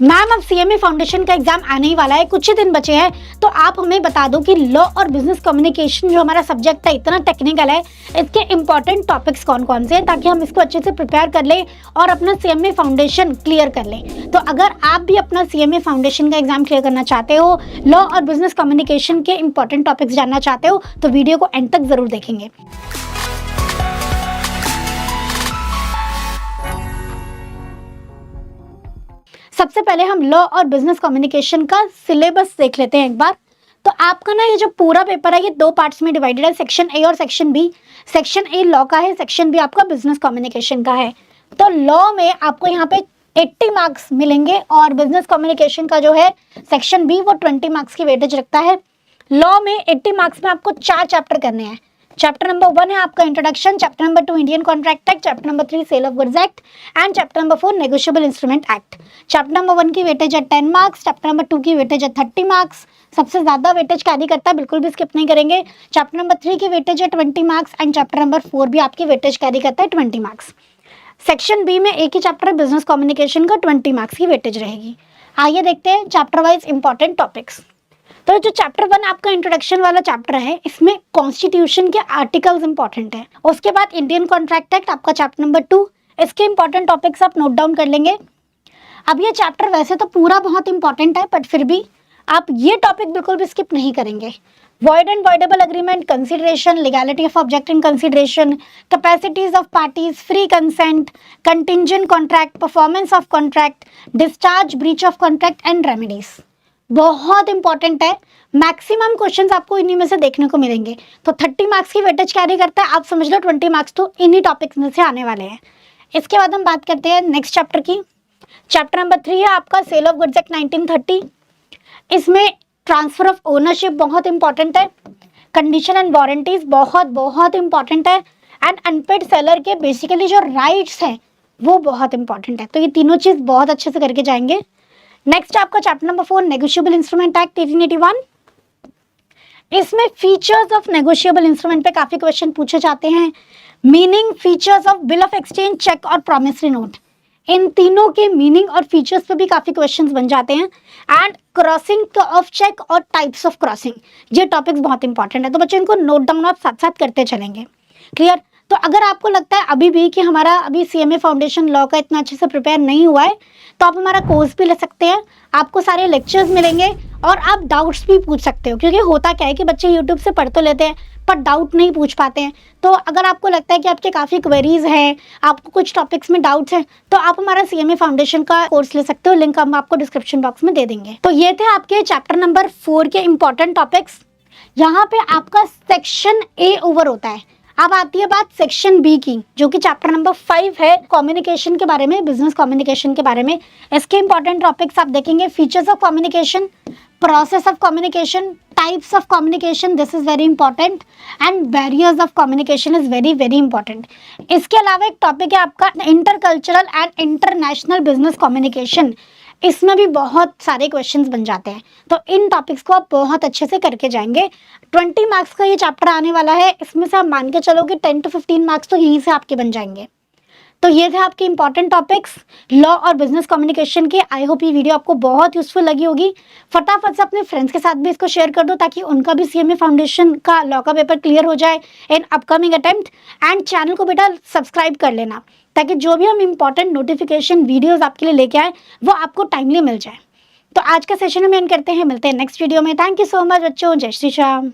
Ma'am अब CMA foundation का exam आने ही वाला है, कुछ ही दिन बचे हैं, तो आप हमें बता दो कि लॉ और बिजनेस कम्युनिकेशन जो हमारा सब्जेक्ट है इतना टेक्निकल है, इसके इंपॉर्टेंट टॉपिक्स कौन कौन से हैं ताकि हम इसको अच्छे से प्रिपेयर कर लें और अपना सीएमए फाउंडेशन क्लियर कर लें। तो अगर आप भी अपना सीएमए फाउंडेशन का एग्जाम क्लियर करना चाहते हो, लॉ और बिजनेस कम्युनिकेशन के इंपॉर्टेंट टॉपिक्स जानना चाहते हो, तो वीडियो को एंड तक जरूर देखेंगे। सबसे पहले हम लॉ और बिजनेस कम्युनिकेशन का सिलेबस देख लेते हैं एक बार। तो आपका ना ये जो पूरा पेपर है ये 2 पार्ट्स में डिवाइडेड है, सेक्शन ए और section B. Section A law का है, सेक्शन बी आपका बिजनेस कम्युनिकेशन का है। तो लॉ में आपको यहाँ पे 80 मार्क्स मिलेंगे और बिजनेस कम्युनिकेशन का जो है सेक्शन बी वो 20 मार्क्स की वेटेज रखता है। लॉ में 80 मार्क्स में आपको 4 चैप्टर करने हैं। चैप्टर नंबर 1 है आपका introduction, chapter number 2 Indian contract act, chapter number 3 sale of goods act and chapter number 4 negotiable instrument act. Chapter number 1 की वेटेज है 10 मार्क्स, चैप्टर नंबर 2 की वेटेज है 30 मार्क्स। सबसे ज्यादा वेटेज कैरी करता है, बिल्कुल भी स्किप नहीं करेंगे। चैप्टर नंबर 3 की वेटेज है 20 मार्क्स एंड चैप्टर नंबर 4 भी आपकी वेटेज कैरी करता है 20 मार्क्स। सेक्शन बी में एक ही चैप्टर है बिजनेस कम्युनिकेशन का, 20 मार्क्स की वेटेज रहेगी। आइए देखते हैं चैप्टर वाइज इंपॉर्टेंट टॉपिक्स। तो जो चैप्टर 1 आपका इंट्रोडक्शन वाला चैप्टर है, इसमें कॉन्स्टिट्यूशन के आर्टिकल्स इंपॉर्टेंट है। उसके बाद इंडियन कॉन्ट्रैक्ट एक्ट आपका चैप्टर नंबर 2, इसके इंपॉर्टेंट टॉपिक्स आप नोट डाउन कर लेंगे। अब ये चैप्टर वैसे तो पूरा बहुत इंपॉर्टेंट है, बट फिर भी आप ये टॉपिक बिल्कुल भी स्किप नहीं करेंगे। Void and voidable agreement, consideration, legality of object in consideration, capacities of parties, free consent, contingent contract, performance of contract, discharge, breach of contract and remedies बहुत इंपॉर्टेंट है। मैक्सिमम क्वेश्चंस आपको इन्हीं में से देखने को मिलेंगे। तो 30 मार्क्स की वेटेज कैरी करता है, आप समझ लो 20 मार्क्स तो इन्हीं टॉपिक्स में से आने वाले हैं। इसके बाद हम बात करते हैं नेक्स्ट चैप्टर की। चैप्टर नंबर 3 है आपका सेल ऑफ गुड्स एक्ट 1930। इसमें ट्रांसफर ऑफ ओनरशिप बहुत इंपॉर्टेंट है, कंडीशन एंड वारंटीज बहुत बहुत इंपॉर्टेंट है एंड अनपेड सेलर के बेसिकली जो राइट्स हैं वो बहुत इंपॉर्टेंट है। तो ये तीनों चीज बहुत अच्छे से करके जाएंगे। नेक्स्ट आपका chapter number 4 negotiable instrument act 1881। इसमें फीचर्स ऑफ नेगोशिएबल इंस्ट्रूमेंट पे काफी क्वेश्चन पूछे जाते हैं। Meaning, features of bill of exchange, cheque और प्रॉमिसरी नोट, इन तीनों के मीनिंग और फीचर्स पे भी काफी क्वेश्चंस बन जाते हैं। एंड क्रॉसिंग ऑफ चेक और टाइप्स ऑफ क्रॉसिंग, ये टॉपिक्स बहुत इंपॉर्टेंट है, तो बच्चों इनको नोट डाउन आप साथ साथ करते चलेंगे। क्लियर? तो अगर आपको लगता है अभी भी कि हमारा अभी सीएमए फाउंडेशन लॉ का इतना अच्छे से प्रिपेयर नहीं हुआ है, तो आप हमारा कोर्स भी ले सकते हैं। आपको सारे लेक्चर्स मिलेंगे और आप डाउट्स भी पूछ सकते हो, क्योंकि होता क्या है कि बच्चे यूट्यूब से पढ़ तो लेते हैं पर डाउट नहीं पूछ पाते हैं। तो अगर आपको लगता है कि आपके काफ़ी क्वेरीज हैं, आपको कुछ टॉपिक्स में डाउट्स हैं, तो आप हमारा सीएमए फाउंडेशन का कोर्स ले सकते हो, लिंक हम आपको डिस्क्रिप्शन बॉक्स में दे देंगे। तो ये थे आपके चैप्टर नंबर 4 के इंपॉर्टेंट टॉपिक्स। यहाँ पे आपका सेक्शन ए ओवर होता है। अब आती है बात सेक्शन बी की, जो कि चैप्टर नंबर 5 है, कम्युनिकेशन के बारे में, बिजनेस कम्युनिकेशन के बारे में। इसके इंपॉर्टेंट टॉपिक्स आप देखेंगे, features of communication, process of communication, types of communication, this is very important and barriers of communication is very very important. इसके अलावा एक टॉपिक है आपका intercultural and international business communication. इसमें भी बहुत सारे क्वेश्चंस बन जाते हैं, तो इन टॉपिक्स को आप बहुत अच्छे से करके जाएंगे। 20 मार्क्स का ये चैप्टर आने वाला है, इसमें से आप मान के चलो कि 10 to 15 मार्क्स तो यहीं से आपके बन जाएंगे। तो ये थे आपके इंपॉर्टेंट टॉपिक्स लॉ और बिजनेस कम्युनिकेशन के। आई होप ये वीडियो आपको बहुत यूजफुल लगी होगी। फटाफट से अपने फ्रेंड्स के साथ भी इसको शेयर कर दो ताकि उनका भी सीएमए फाउंडेशन का लॉ का पेपर क्लियर हो जाए in upcoming attempt. And channel को बेटा सब्सक्राइब कर लेना ताकि जो भी हम इंपॉर्टेंट नोटिफिकेशन वीडियोस आपके लिए लेके आए वो आपको टाइमली मिल जाए। तो आज का सेशन हम एंड करते हैं, मिलते हैं नेक्स्ट वीडियो में। थैंक यू सो मच बच्चों, जय श्री राम।